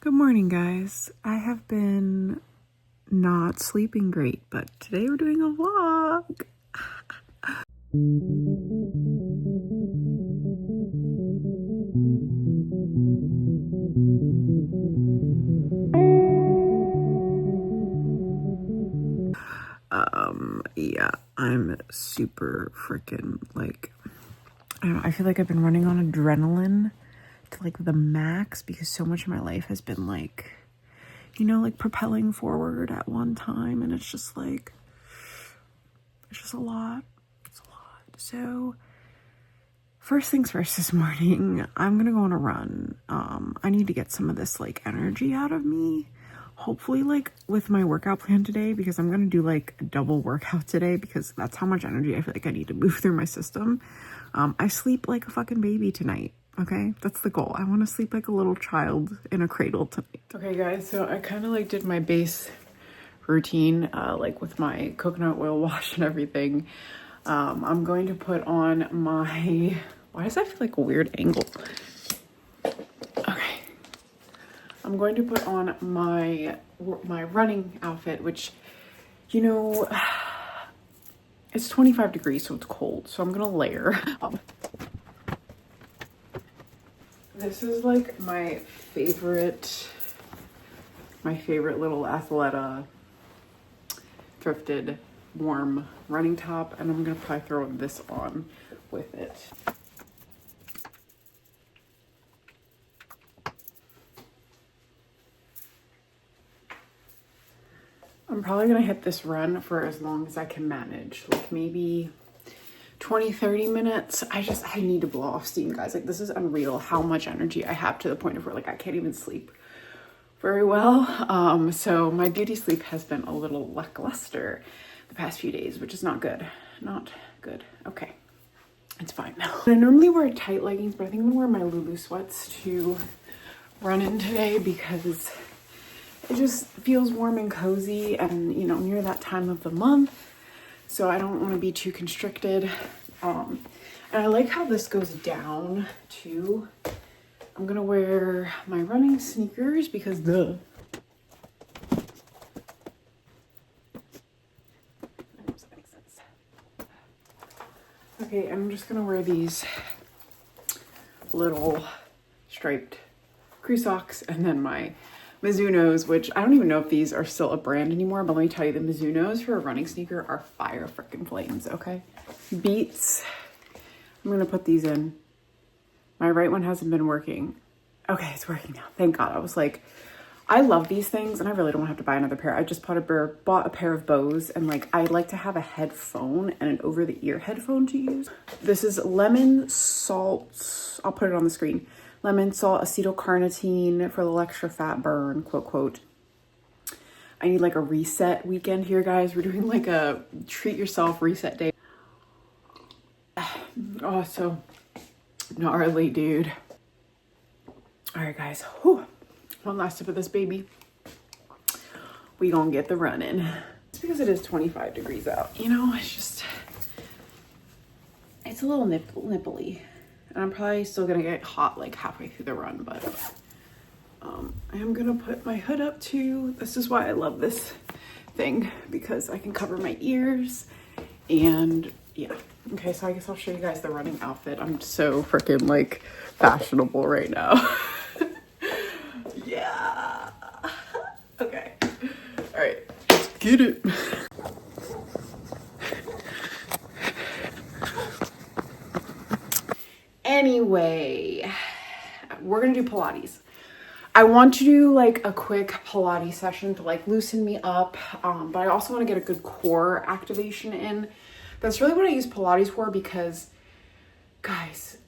Good morning, guys. I have been not sleeping great, but today we're doing a vlog. Yeah, I'm super freaking like, I don't know, I feel like I've been running on adrenaline to like the max because so much of my life has been like, you know, like propelling forward at one time, and it's just like, it's just a lot. It's a lot. So first things first this morning, I'm gonna go on a run. I need to get some of this like energy out of me. Hopefully like with my workout plan today, because I'm gonna do like a double workout today because that's how much energy I feel like I need to move through my system. I sleep like a fucking baby tonight. Okay, that's the goal. I want to sleep like a little child in a cradle tonight. Okay guys, so I kind of like did my base routine like with my coconut oil wash and everything. I'm going to put on my, why does that feel like a weird angle? Okay, I'm going to put on my running outfit, which, you know, it's 25 degrees, so it's cold, so I'm gonna layer. This is like my favorite little Athleta thrifted warm running top, and I'm gonna probably throw this on with it. I'm probably gonna hit this run for as long as I can manage, like maybe 20-30 minutes. I need to blow off steam, guys. Like, this is unreal how much energy I have, to the point of where like I can't even sleep very well. So my beauty sleep has been a little lackluster the past few days, which is not good. Not good. Okay, it's fine now. I normally wear tight leggings, but I think I'm gonna wear my Lulu sweats to run in today because it just feels warm and cozy, and you know, near that time of the month, so I don't want to be too constricted. And I like how this goes down too. I'm gonna wear my running sneakers because okay, I'm just gonna wear these little striped crew socks, and then my Mizunos, which I don't even know if these are still a brand anymore, but let me tell you, the Mizunos for a running sneaker are fire freaking flames, okay? Beats. I'm gonna put these in. My right one hasn't been working. Okay, it's working now. Thank God. I was like, I love these things and I really don't have to buy another pair. I just bought a pair of Bose, and like, I like to have a headphone and an over-the-ear headphone to use. This is lemon salt. I'll put it on the screen. Lemon salt acetylcarnitine for a little extra fat burn, quote, quote. I need like a reset weekend here, guys. We're doing like a treat yourself reset day. Oh, so gnarly, dude. All right, guys. Whew. One last sip of this baby. We gonna get the run in. It's because it is 25 degrees out. You know, it's a little nipply. And I'm probably still gonna get hot like halfway through the run, but I am gonna put my hood up too. This is why I love this thing, because I can cover my ears, and yeah. Okay, so I guess I'll show you guys the running outfit. I'm so freaking like fashionable right now. Yeah. Okay. All right, let's get it. Anyway, we're gonna do Pilates. I want to do like a quick Pilates session to like loosen me up, but I also want to get a good core activation in. That's really what I use Pilates for, because, guys,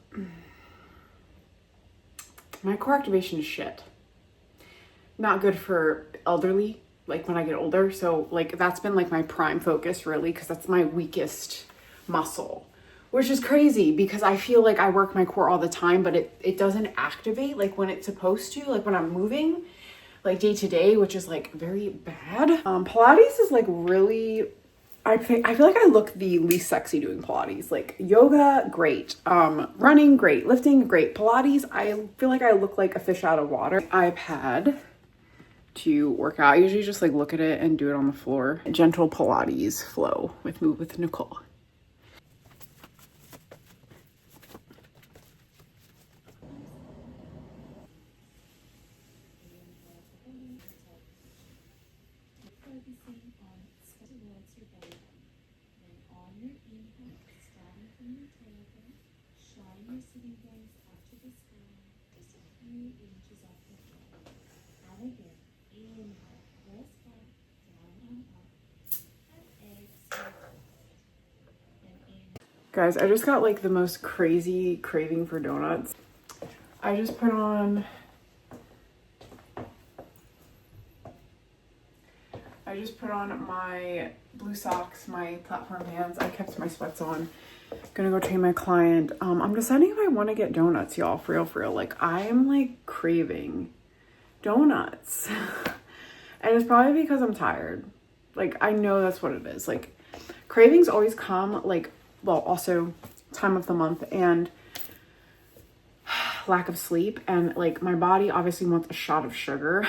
my core activation is shit. Not good for elderly, like when I get older. So like that's been like my prime focus, really, because that's my weakest muscle. Which is crazy because I feel like I work my core all the time, but it doesn't activate like when it's supposed to, like when I'm moving, like day to day, which is like very bad. Pilates is like really, I feel like I look the least sexy doing Pilates. Like yoga, great. Running, great. Lifting, great. Pilates, I feel like I look like a fish out of water. iPad to work out. I usually just like look at it and do it on the floor. Gentle Pilates flow with Move with Nicole. Guys, I just got like the most crazy craving for donuts. I just put on my blue socks, my platform pants. I kept my sweats on. Gonna go train my client. I'm deciding if I want to get donuts, y'all, for real. Like, I am like craving donuts. And it's probably because I'm tired. Like, I know that's what it is. Like, cravings always come, like, well, also time of the month and lack of sleep. And like, my body obviously wants a shot of sugar.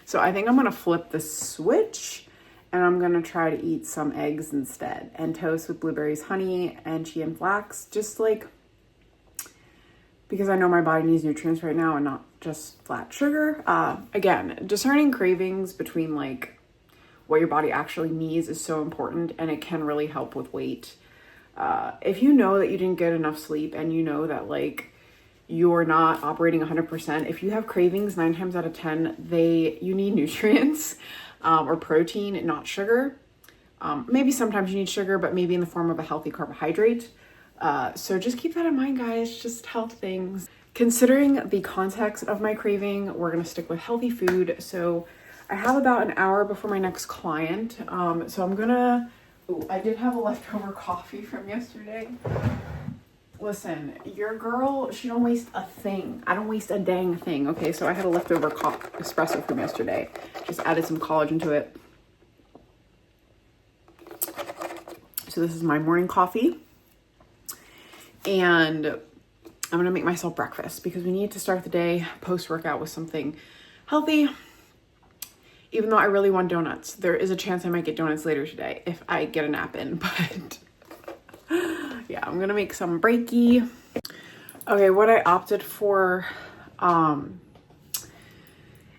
So I think I'm gonna flip the switch and I'm gonna try to eat some eggs instead and toast with blueberries, honey, and chia and flax. Just like, because I know my body needs nutrients right now and not just flat sugar. Again, discerning cravings between like what your body actually needs is so important, and it can really help with weight. If you know that you didn't get enough sleep and you know that like you're not operating 100%, if you have cravings 9 times out of 10, you need nutrients or protein, not sugar. Maybe sometimes you need sugar, but maybe in the form of a healthy carbohydrate. So just keep that in mind, guys, just health things. Considering the context of my craving, we're gonna stick with healthy food. So I have about an hour before my next client. So I'm gonna, I did have a leftover coffee from yesterday. Listen, your girl, she don't waste a thing. I don't waste a dang thing, okay? So I had a leftover espresso from yesterday. Just added some collagen to it. So this is my morning coffee. And I'm gonna make myself breakfast because we need to start the day post-workout with something healthy. Even though I really want donuts, there is a chance I might get donuts later today if I get a nap in, but yeah, I'm gonna make some breaky. Okay, what I opted for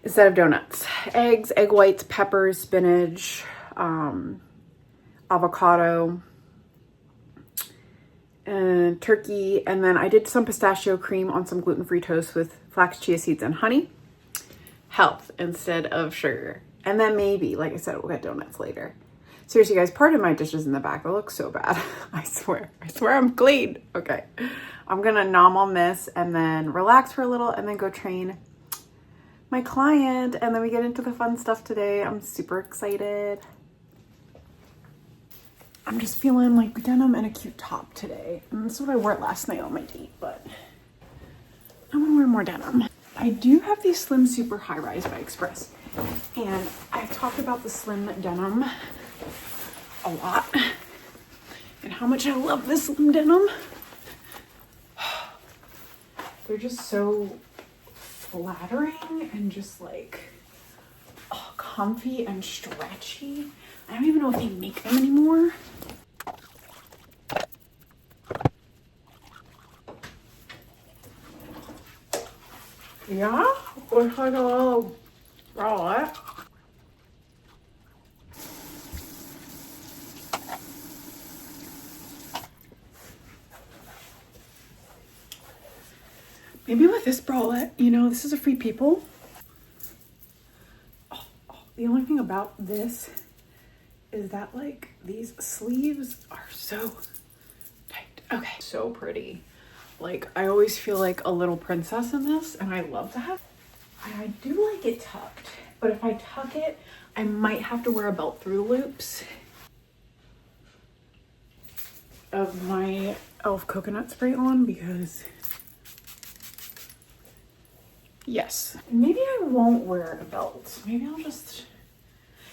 instead of donuts: eggs, egg whites, peppers, spinach, avocado, and turkey. And then I did some pistachio cream on some gluten-free toast with flax, chia seeds, and honey. Health instead of sugar. And then maybe, like I said, we'll get donuts later. Seriously, guys, pardon my dishes in the back. They look so bad. I swear I'm clean. Okay. I'm gonna nom on this and then relax for a little and then go train my client. And then we get into the fun stuff today. I'm super excited. I'm just feeling like denim and a cute top today. And this is what I wore last night on my date, but I'm gonna wear more denim. I do have the Slim Super High Rise by Express. And I've talked about the slim denim a lot and how much I love this slim denim. They're just so flattering and just like comfy and stretchy. I don't even know if they make them anymore. Yeah, looks like a little bralette. Maybe with this bralette, you know, this is a Free People. The only thing about this is that like these sleeves are so tight. Okay, so pretty. Like, I always feel like a little princess in this, and I love that. I do like it tucked, but if I tuck it, I might have to wear a belt through loops of my e.l.f. coconut spray on because, yes, maybe I won't wear a belt. Maybe I'll just,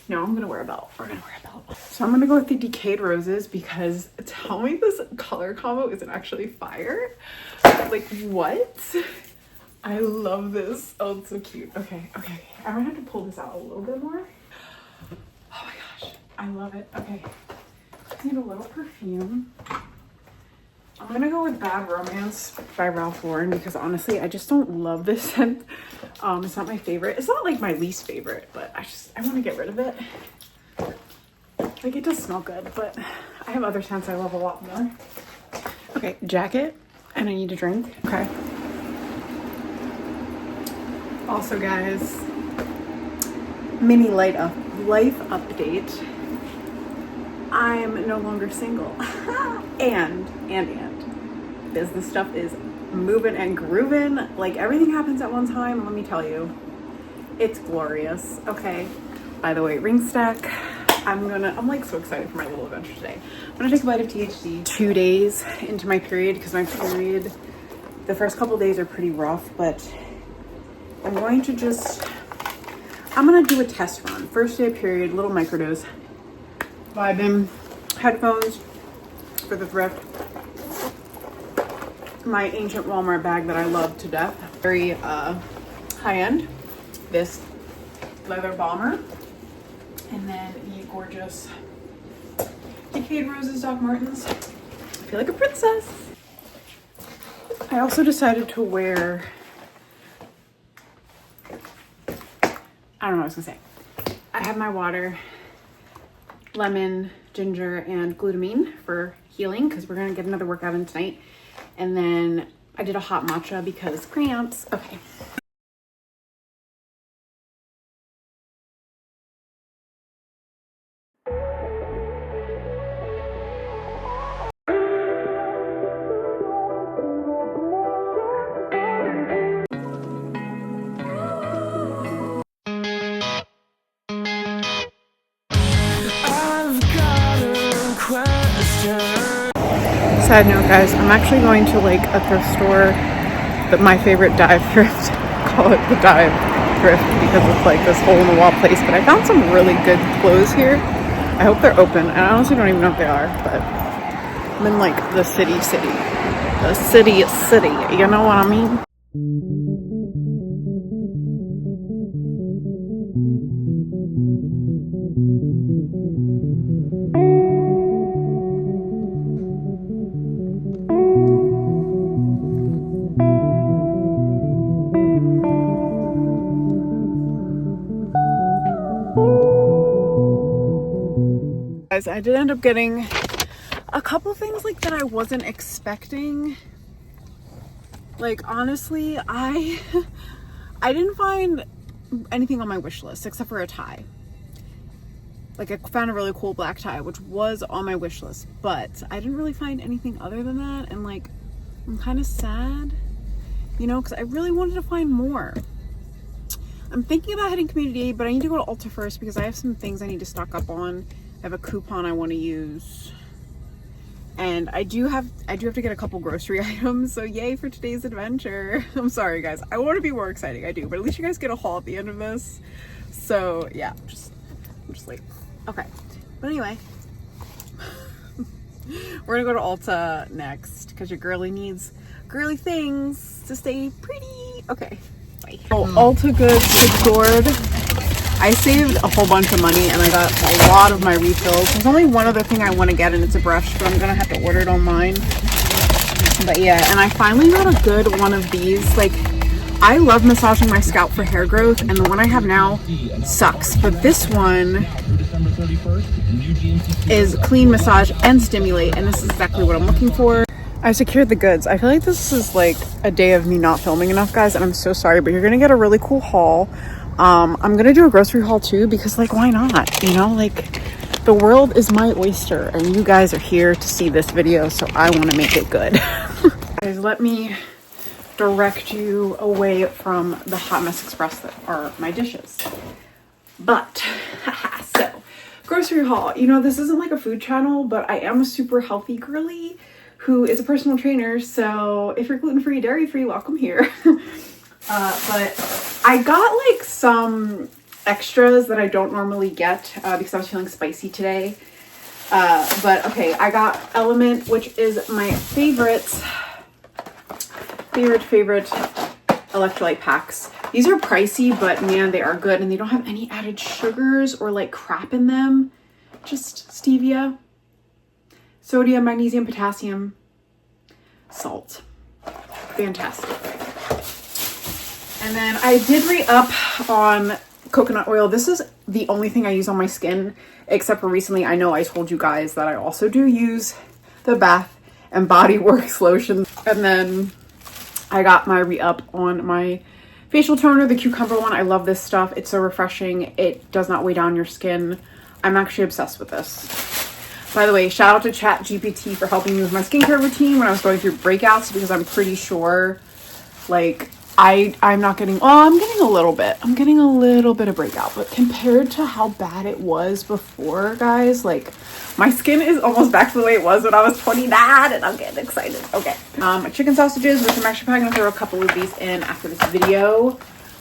No, I'm gonna wear a belt. We're gonna wear a belt. So I'm gonna go with the Decayed Roses because tell me this color combo isn't actually fire. Like, what? I love this. Oh, it's so cute. Okay, okay. I might have to pull this out a little bit more. Oh my gosh, I love it. Okay, just need a little perfume. I'm gonna go with Bad Romance by Ralph Lauren because honestly, I just don't love this scent. It's not my favorite. It's not like my least favorite, but I want to get rid of it. Like, it does smell good, but I have other scents I love a lot more. Okay, jacket, and I need a drink. Okay. Also, guys, mini life update. I'm no longer single. and business stuff is moving and grooving. Like, everything happens at one time. Let me tell you, it's glorious. Okay, by the way, ring stack. I'm like so excited for my little adventure today. I'm gonna take a bite of THC 2 days into my period because my period, the first couple days are pretty rough, but I'm gonna do a test run. First day of period, little microdose. Vibing, headphones for the thrift. My ancient Walmart bag that I love to death. Very high-end. This leather bomber. And then the gorgeous Decayed Roses Doc Martens. I feel like a princess. I also decided to wear, I don't know what I was gonna say. I have my water, lemon, ginger, and glutamine for healing because we're gonna get another workout in tonight. And then I did a hot matcha because cramps. Okay. Side note, guys, I'm actually going to like a thrift store, but my favorite dive thrift, call it the dive thrift because it's like this hole in the wall place. But I found some really good clothes here. I hope they're open. And I honestly don't even know if they are, but I'm in like the city. The city, you know what I mean? Guys, I did end up getting a couple things like that I wasn't expecting. Like, honestly, I didn't find anything on my wish list except for a tie. Like, I found a really cool black tie, which was on my wish list, but I didn't really find anything other than that. And like, I'm kind of sad, you know, because I really wanted to find more. I'm thinking about hitting Community, but I need to go to Ulta first because I have some things I need to stock up on. I have a coupon I want to use, and I do have to get a couple grocery items, so yay for today's adventure. I'm sorry, guys, I want to be more exciting, I do, but at least you guys get a haul at the end of this. So yeah, I'm just like, okay, but anyway, we're gonna go to Ulta next because your girly needs girly things to stay pretty. Okay, bye. So Ulta goods secured. I saved a whole bunch of money and I got a lot of my refills. There's only one other thing I want to get, and it's a brush, but I'm gonna have to order it online. But yeah, and I finally got a good one of these. Like, I love massaging my scalp for hair growth, and the one I have now sucks. But this one is clean, massage, and stimulate, and this is exactly what I'm looking for. I secured the goods. I feel like this is like a day of me not filming enough, guys, and I'm so sorry, but you're gonna get a really cool haul. I'm gonna do a grocery haul too because, like, why not? You know, like, the world is my oyster and you guys are here to see this video, so I want to make it good. Guys, let me direct you away from the Hot Mess Express that are my dishes. But so, grocery haul. You know, this isn't like a food channel, but I am a super healthy girly who is a personal trainer, so if you're gluten-free, dairy-free, welcome here. But I got like some extras that I don't normally get because I was feeling spicy today. But okay, I got Element, which is my favorite electrolyte packs. These are pricey, but man, they are good, and they don't have any added sugars or like crap in them. Just stevia, sodium, magnesium, potassium, salt. Fantastic. And then I did re-up on coconut oil. This is the only thing I use on my skin, except for recently. I know I told you guys that I also do use the Bath and Body Works lotion. And then I got my re-up on my facial toner, the cucumber one. I love this stuff. It's so refreshing. It does not weigh down your skin. I'm actually obsessed with this. By the way, shout out to ChatGPT for helping me with my skincare routine when I was going through breakouts, because I'm pretty sure, like, I'm not getting, well, I'm getting a little bit. I'm getting a little bit of breakout, but compared to how bad it was before, guys, like, my skin is almost back to the way it was when I was 29, and I'm getting excited. Okay. Chicken sausages, which I'm actually probably gonna throw a couple of these in after this video.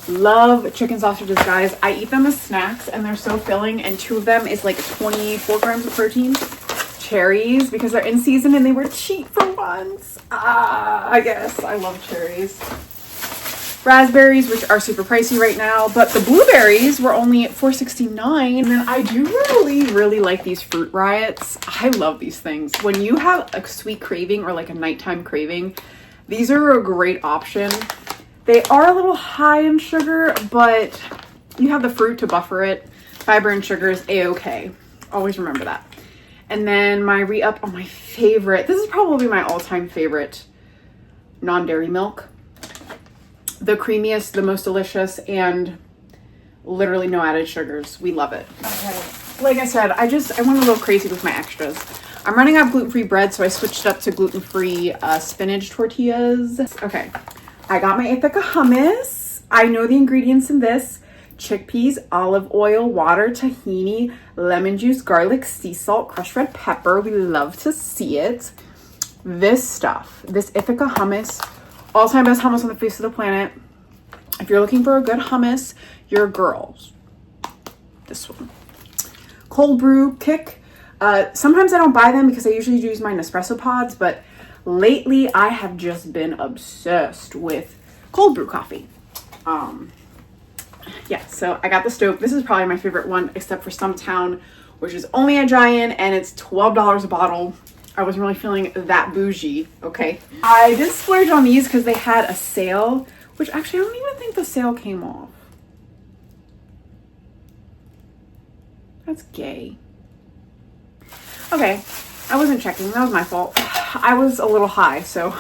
Love chicken sausages, guys. I eat them as snacks, and they're so filling, and 2 of them is like 24 grams of protein. Cherries, because they're in season and they were cheap for once. I guess I love cherries. Raspberries, which are super pricey right now, but the blueberries were only at $4.69. And then I do really like these Fruit Riots. I love these things. When you have a sweet craving or like a nighttime craving, these are a great option. They are a little high in sugar, but you have the fruit to buffer it. Fiber and sugar is a-okay. Always remember that. And then my re-up on my favorite, this is probably my all-time favorite non-dairy milk. The creamiest, the most delicious, and literally no added sugars. We love it. Okay. Like I said, I went a little crazy with my extras. I'm running out of gluten-free bread, so I switched up to gluten-free spinach tortillas. Okay. I got my Ithaca hummus. I know the ingredients in this. Chickpeas, olive oil, water, tahini, lemon juice, garlic, sea salt, crushed red pepper. We love to see it. This stuff, this Ithaca hummus, all-time best hummus on the face of the planet. If you're looking for a good hummus, you're a girl. This one. Cold brew kick. Sometimes I don't buy them because I usually use my Nespresso pods, but lately I have just been obsessed with cold brew coffee. Yeah, so I got the Stoke. This is probably my favorite one, except for Stumptown, which is only a giant, and it's $12 a bottle. I wasn't really feeling that bougie, okay? I did splurge on these because they had a sale, which actually I don't even think the sale came off. That's gay. Okay, I wasn't checking. That was my fault. I was a little high, so...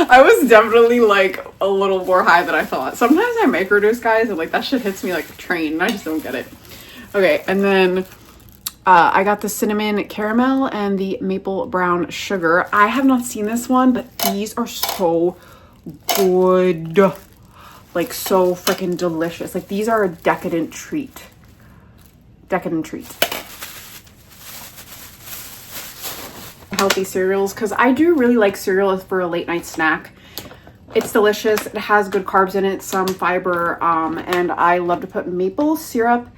I was definitely like a little more high than I thought. Sometimes I microdose, guys, and like that shit hits me like a train, and I just don't get it. Okay, and then I got the cinnamon caramel and the maple brown sugar. I have not seen this one, but these are so good. Like so freaking delicious. Like these are a decadent treat. Decadent treat. Healthy cereals, because I do really like cereal for a late night snack. It's delicious. It has good carbs in it, some fiber, and I love to put maple syrup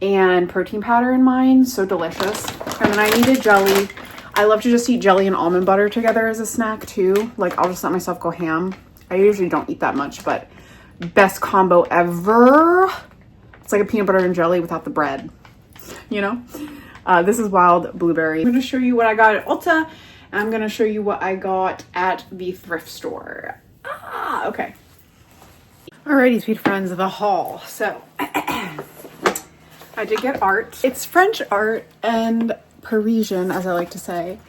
and protein powder in mine. So delicious. And then I needed jelly. I love to just eat jelly and almond butter together as a snack too. Like I'll just let myself go ham. I usually don't eat that much, but best combo ever. It's like a peanut butter and jelly without the bread, you know? This is wild blueberry. I'm going to show you what I got at Ulta, and I'm going to show you what I got at the thrift store. Okay. Alrighty, sweet friends of the haul. So, I did get art. It's French art and Parisian, as I like to say,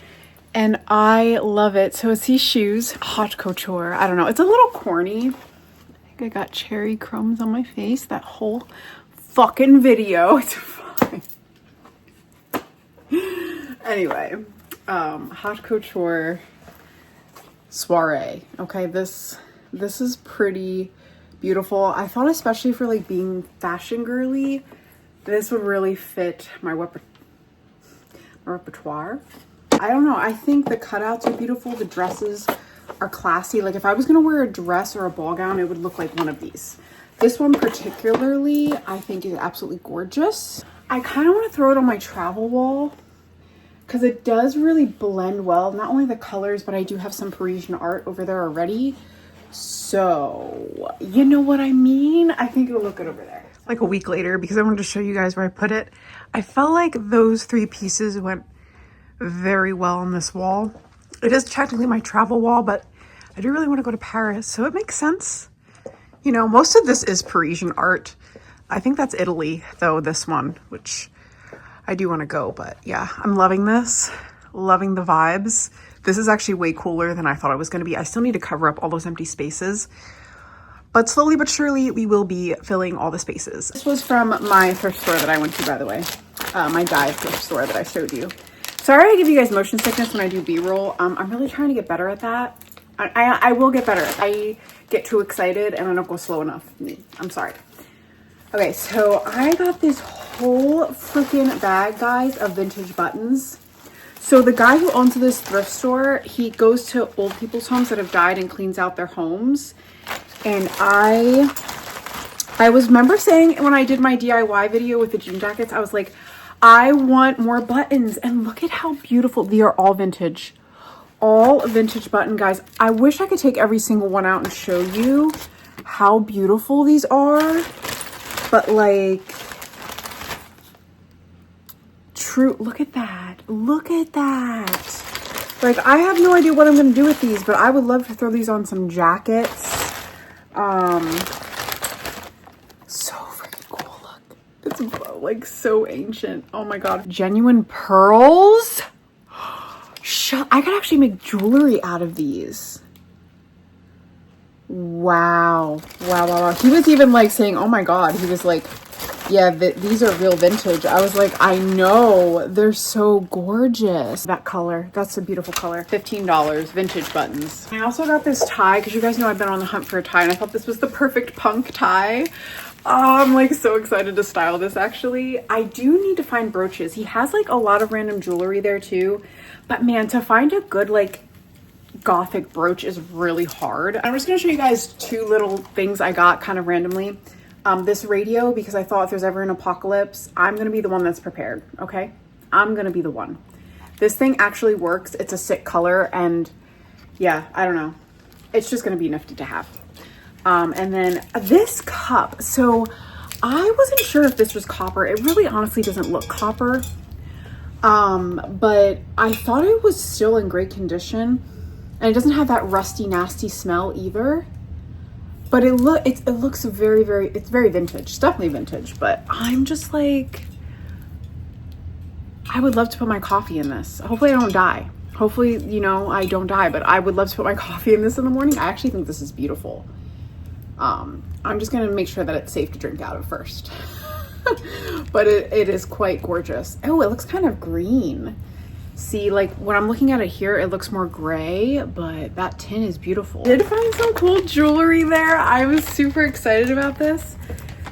and I love it. So it's these shoes, haute couture. I don't know. It's a little corny. I think I got cherry crumbs on my face that whole fucking video. It's fine. Anyway, haute couture soiree. Okay, this is pretty beautiful. I thought especially for like being fashion girly, this would really fit my repertoire. I don't know. I think the cutouts are beautiful. The dresses are classy. Like if I was gonna wear a dress or a ball gown, it would look like one of these. This one particularly, I think is absolutely gorgeous. I kind of want to throw it on my travel wall because it does really blend well. Not only the colors, but I do have some Parisian art over there already. So, you know what I mean? I think it'll look good over there. Like a week later, because I wanted to show you guys where I put it. I felt like those 3 pieces went very well on this wall. It is technically my travel wall, but I do really want to go to Paris, so it makes sense. You know, most of this is Parisian art. I think that's Italy, though, this one, which I do want to go. But yeah, I'm loving this. Loving the vibes. This is actually way cooler than I thought it was going to be. I still need to cover up all those empty spaces. But slowly but surely, we will be filling all the spaces. This was from my thrift store that I went to, by the way. My dive thrift store that I showed you. Sorry I give you guys motion sickness when I do B-roll. I'm really trying to get better at that. I will get better. I get too excited and I don't go slow enough. I'm sorry. Okay, so I got this whole freaking bag, guys, of vintage buttons. So the guy who owns this thrift store, he goes to old people's homes that have died and cleans out their homes. And I remember saying when I did my DIY video with the jean jackets, I was like, I want more buttons. And look at how beautiful. They are all vintage. All vintage button, guys. I wish I could take every single one out and show you how beautiful these are. But like, true, look at that. Look at that. Like, I have no idea what I'm going to do with these, but I would love to throw these on some jackets. So freaking cool. Look, it's like so ancient. Oh my God. Genuine pearls. I could actually make jewelry out of these. Wow. Wow, wow, wow. He was even like saying, oh my God. He was like, yeah, these are real vintage. I was like, I know. They're so gorgeous. That color. That's a beautiful color. $15. Vintage buttons. I also got this tie because you guys know I've been on the hunt for a tie and I thought this was the perfect punk tie. Oh, I'm like so excited to style this actually. I do need to find brooches. He has like a lot of random jewelry there too. But man, to find a good like gothic brooch is really hard. I'm just gonna show you guys 2 little things I got kind of randomly. This radio, because I thought if there's ever an apocalypse, I'm gonna be the one that's prepared, okay? I'm gonna be the one. This thing actually works. It's a sick color and yeah, I don't know. It's just gonna be nifty to have. And then this cup. So I wasn't sure if this was copper. It really honestly doesn't look copper. But I thought it was still in great condition and it doesn't have that rusty, nasty smell either. But it looks very, it's very vintage. It's definitely vintage, but I'm just like, I would love to put my coffee in this. Hopefully I don't die. Hopefully, you know, I don't die, but I would love to put my coffee in this in the morning. I actually think this is beautiful. I'm just gonna make sure that it's safe to drink out of first. But it is quite gorgeous. Oh, it looks kind of green. See, like when I'm looking at it here, it looks more gray, but that tin is beautiful. I did find some cool jewelry there. I was super excited about this.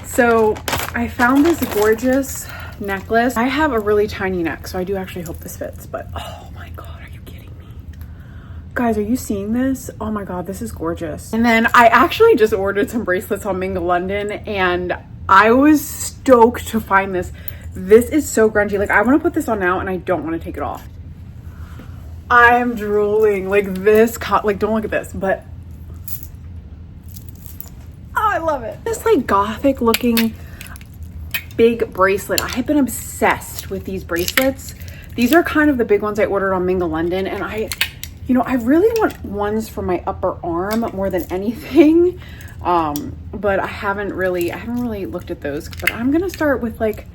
So I found this gorgeous necklace. I have a really tiny neck, so I do actually hope this fits, but oh my God, are you kidding me? Guys, are you seeing this? Oh my God, this is gorgeous. And then I actually just ordered some bracelets on Minga London and I was stoked to find this. This is so grungy. Like I want to put this on now and I don't want to take it off. I am drooling. Like this, like don't look at this, but oh, I love it. This like gothic looking big bracelet. I have been obsessed with these bracelets. These are kind of the big ones I ordered on Minga London and I really want ones for my upper arm more than anything. But I haven't really looked at those, but I'm going to start with like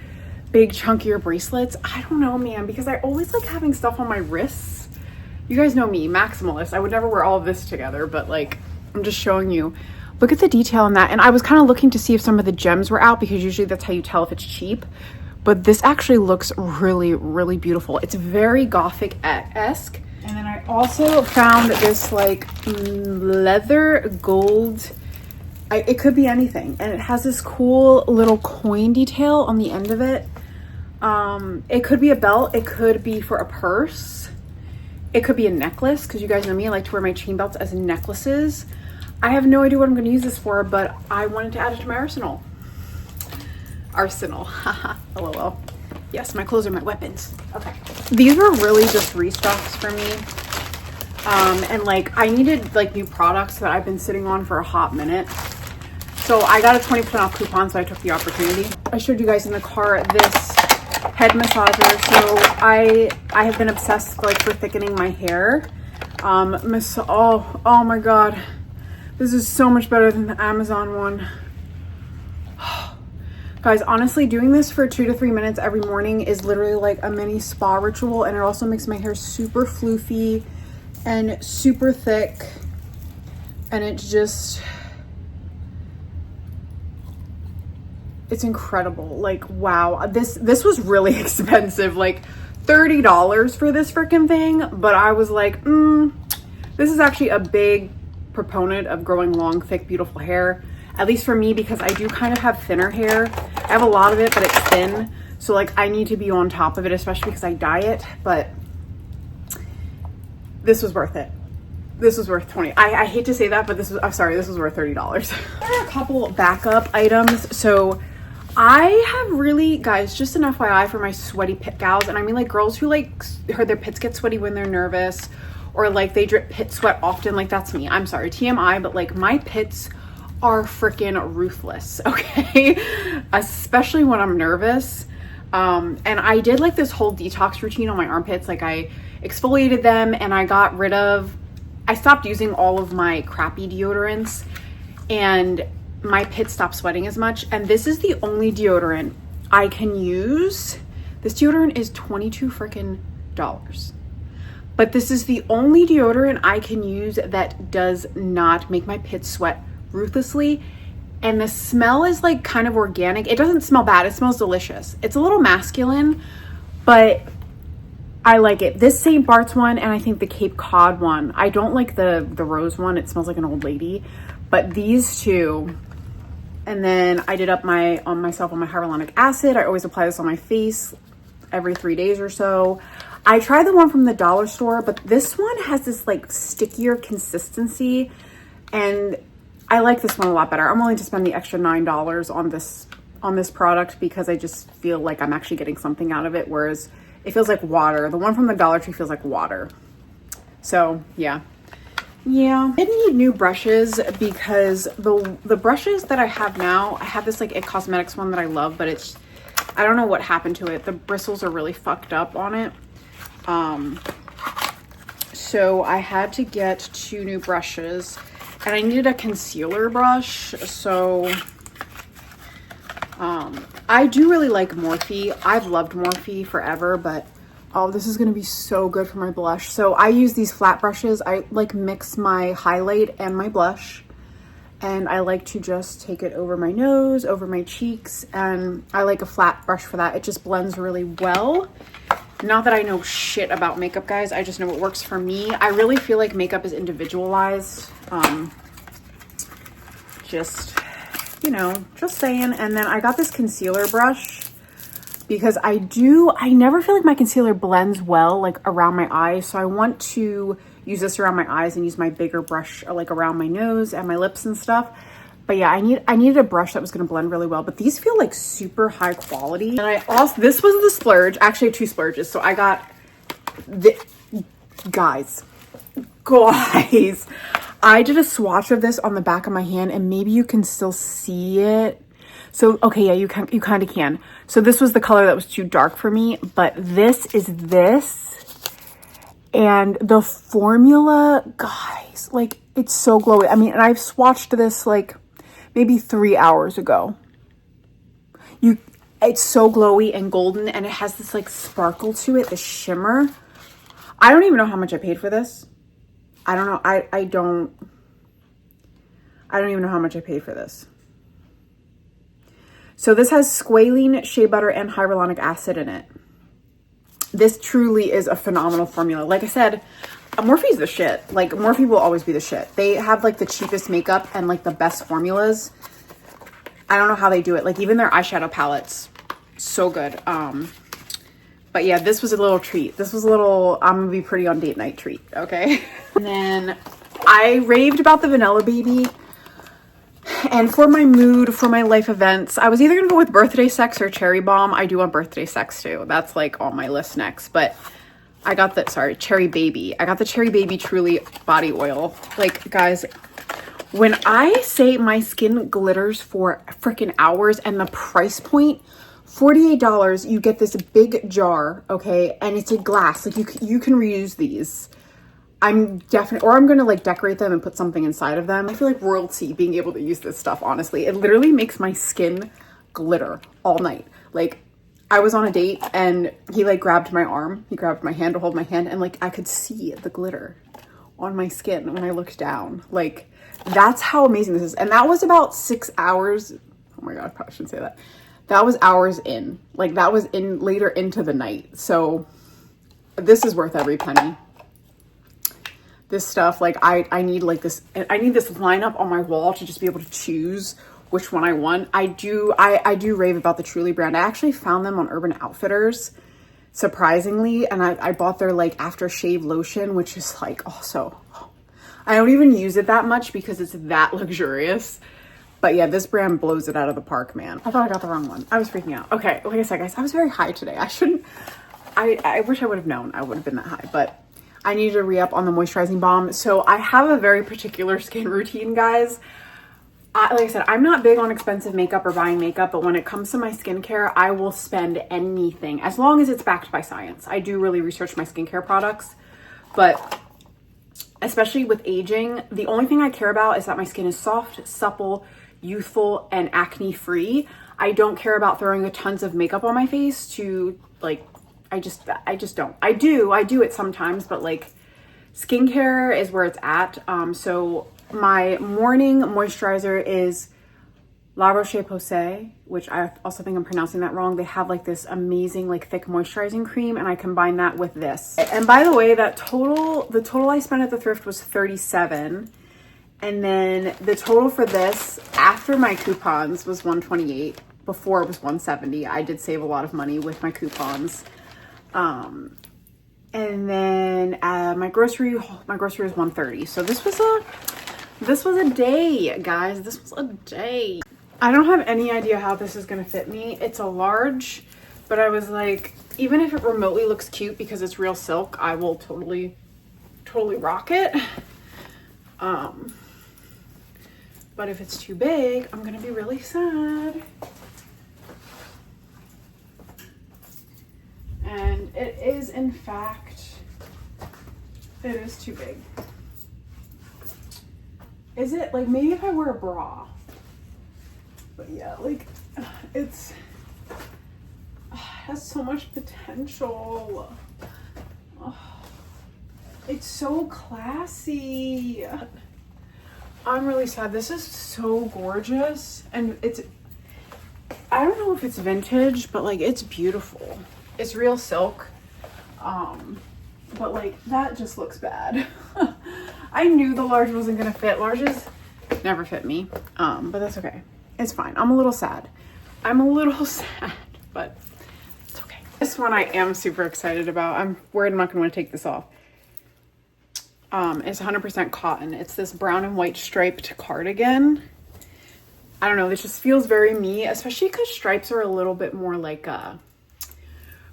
big chunkier bracelets. I don't know, man, because I always like having stuff on my wrists. You guys know me, maximalist. I would never wear all of this together, but like, I'm just showing you. Look at the detail in that. And I was kind of looking to see if some of the gems were out because usually that's how you tell if it's cheap. But this actually looks really, really beautiful. It's very Gothic-esque. And then I also found this like leather gold, it could be anything. And it has this cool little coin detail on the end of it. It could be a belt. It could be for a purse. It could be a necklace because you guys know me. I like to wear my chain belts as necklaces. I have no idea what I'm going to use this for, but I wanted to add it to my arsenal. Haha, lol. Yes, my clothes are my weapons. Okay. These were really just restocks for me. And like I needed like new products that I've been sitting on for a hot minute. So I got a 20% off coupon, so I took the opportunity. I showed you guys in the car this head massager. So I have been obsessed like for thickening my hair. Oh my god. This is so much better than the Amazon one. Guys, honestly, doing this for 2 to 3 minutes every morning is literally like a mini spa ritual, and it also makes my hair super floofy and super thick, and it's incredible. Like, wow, this was really expensive, like $30 for this freaking thing, but I was like, this is actually a big proponent of growing long, thick, beautiful hair. At least for me, because I do kind of have thinner hair. I have a lot of it, but it's thin. So like I need to be on top of it, especially because I diet, but this was worth it. This was worth 20. I hate to say that, but this was worth $30. There are a couple backup items. So I have really, guys, just an FYI for my sweaty pit gals. And I mean like girls who like their pits get sweaty when they're nervous, or like they drip pit sweat often. Like that's me. I'm sorry, TMI, but like my pits are freaking ruthless, okay? Especially when I'm nervous. And I did like this whole detox routine on my armpits. Like I exfoliated them, and I stopped using all of my crappy deodorants, and my pits stopped sweating as much. And this is the only deodorant I can use. This deodorant is $22 freaking dollars. But this is the only deodorant I can use that does not make my pits sweat ruthlessly, and the smell is like kind of organic. It doesn't smell bad, it smells delicious. It's a little masculine, but I like it. This St. Bart's one, and I think the Cape Cod one. I don't like the rose one, it smells like an old lady, but these two. And then I did up myself on my hyaluronic acid. I always apply this on my face every 3 days or so. I tried the one from the dollar store, but this one has this like stickier consistency, and I like this one a lot better. I'm willing to spend the extra $9 on this product because I just feel like I'm actually getting something out of it, whereas it feels like water. The one from the Dollar Tree feels like water. So yeah. I didn't need new brushes because the brushes that I have now, I have this like It Cosmetics one that I love, but I don't know what happened to it. The bristles are really fucked up on it. So I had to get 2 new brushes. And I needed a concealer brush, so I do really like Morphe. I've loved Morphe forever, but oh, this is going to be so good for my blush. So I use these flat brushes. I like mix my highlight and my blush, and I like to just take it over my nose, over my cheeks, and I like a flat brush for that. It just blends really well. Not that I know shit about makeup, guys. I just know what works for me. I really feel like makeup is individualized. Just, you know, just saying. And then I got this concealer brush because I never feel like my concealer blends well, like around my eyes. So I want to use this around my eyes and use my bigger brush like around my nose and my lips and stuff. But yeah, I needed a brush that was going to blend really well, but these feel like super high quality. And this was the splurge, actually 2 splurges. So I got guys, I did a swatch of this on the back of my hand, and maybe you can still see it. So, okay, yeah, you kind of can. So this was the color that was too dark for me, but this is this. And the formula, guys, like it's so glowy. I mean, and I've swatched this like maybe 3 hours ago. It's so glowy and golden, and it has this like sparkle to it, the shimmer. I don't even know how much I paid for this. I don't know. I don't even know how much I paid for this. So this has squalene, shea butter, and hyaluronic acid in it. This truly is a phenomenal formula. Like I said, Morphe's the shit. Like Morphe will always be the shit. They have like the cheapest makeup and like the best formulas. I don't know how they do it. Like even their eyeshadow palettes, so good. But yeah, this was a little treat. This was a little, I'm gonna be pretty on date night treat, okay? And then I raved about the Vanilla Baby. And for my mood, for my life events, I was either gonna go with Birthday Sex or Cherry Bomb. I do want Birthday Sex too. That's like on my list next. But I got the, sorry, Cherry Baby. I got the Cherry Baby Truly body oil. Like, guys, when I say my skin glitters for freaking hours, and the price point, $48, you get this big jar, okay? And it's a glass. Like, you can reuse these. I'm definitely, or I'm gonna like decorate them and put something inside of them. I feel like royalty being able to use this stuff, honestly. It literally makes my skin glitter all night. Like, I was on a date and he like grabbed my arm. He grabbed my hand to hold my hand, and like I could see the glitter on my skin when I looked down. Like, that's how amazing this is. And that was about 6 hours. Oh my God, I probably shouldn't say that. That was hours in. Like, that was in later into the night. So this is worth every penny. This stuff, like, I need like this, I need this lineup on my wall to just be able to choose which one I want. I do rave about the Truly brand. I actually found them on Urban Outfitters, surprisingly, and I bought their like aftershave lotion, which is like also, I don't even use it that much because it's that luxurious. But yeah, this brand blows it out of the park, man. I thought I got the wrong one. I was freaking out. Okay, like I said, guys, I was very high today. I wish I would have known I would have been that high, but I need to re-up on the moisturizing balm. So I have a very particular skin routine, guys. Like I said, I'm not big on expensive makeup or buying makeup, but when it comes to my skincare, I will spend anything as long as it's backed by science. I do really research my skincare products, but especially with aging, the only thing I care about is that my skin is soft, supple, youthful, and acne free. I don't care about throwing a tons of makeup on my face to like, I just don't. I do it sometimes, but like skincare is where it's at. So my morning moisturizer is La Roche-Posay, which I also think I'm pronouncing that wrong. They have like this amazing like thick moisturizing cream, and I combine that with this. And by the way, the total I spent at the thrift was $37. And then the total for this after my coupons was $128. Before it was $170. I did save a lot of money with my coupons. And then my grocery was $130. So this was a day, guys. This was a day. I don't have any idea how this is gonna fit me. It's a large, but I was like, even if it remotely looks cute because it's real silk, I will totally rock it. But if it's too big, I'm gonna be really sad. And it is, in fact, it is too big. Is it? Like, maybe if I wear a bra. But yeah, like, it has so much potential. It's so classy. I'm really sad. This is so gorgeous. And I don't know if it's vintage, but like, it's beautiful. It's real silk, but like that just looks bad. I knew the large wasn't gonna fit. Larges never fit me, but that's okay. It's fine. I'm a little sad. But it's okay. This one I am super excited about. I'm worried I'm not gonna want to take this off. It's 100% cotton. It's this brown and white striped cardigan. I don't know. This just feels very me, especially because stripes are a little bit more like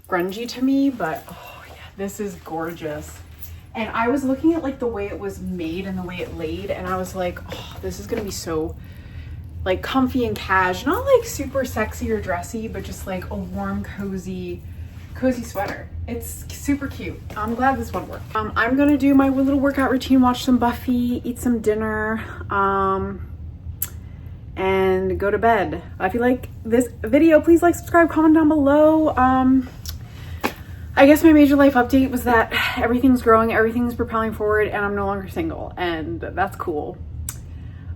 grungy to me, but oh yeah, this is gorgeous. And I was looking at like the way it was made and the way it laid, and I was like, oh, this is gonna be so like comfy and cash, not like super sexy or dressy, but just like a warm, cozy sweater. It's super cute. I'm glad this one worked. I'm gonna do my little workout routine, watch some Buffy, eat some dinner, and go to bed. If you like this video, please like, subscribe, comment down below. I guess my major life update was that everything's growing, everything's propelling forward, and I'm no longer single, and that's cool.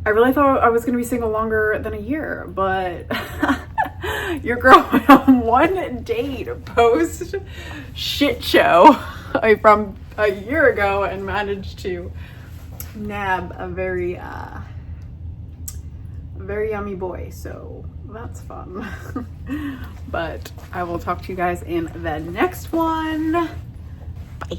I really thought I was gonna be single longer than a year, but your girl went on one date post shit show from a year ago and managed to nab a very yummy boy, so that's fun. But I will talk to you guys in the next one. Bye.